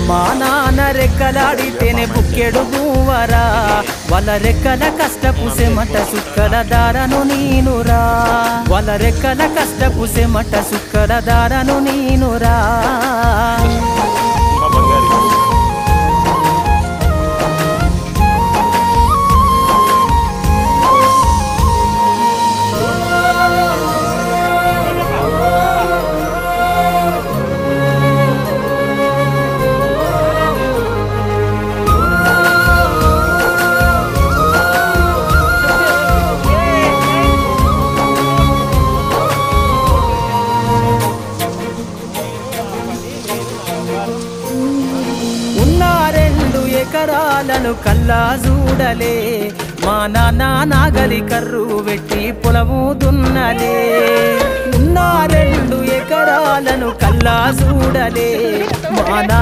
అమ్మా నాన్న రెక్కలాడితేనే బుక్కెడు గువ్వరా వాళ్ళ రెక్కల కష్టపు సెమట సుక్కల దారను నీనురా వాళ్ళ రెక్కల కష్టపు సెమట సుక్కల దారను నీనురా ఎకరాలను కల్లా చూడలే మా నాన్న నాగలి కర్రు వెట్టి పొలము దున్నలే ఉన్న 2 ఎకరాలను కల్లా చూడలే మా నాన్న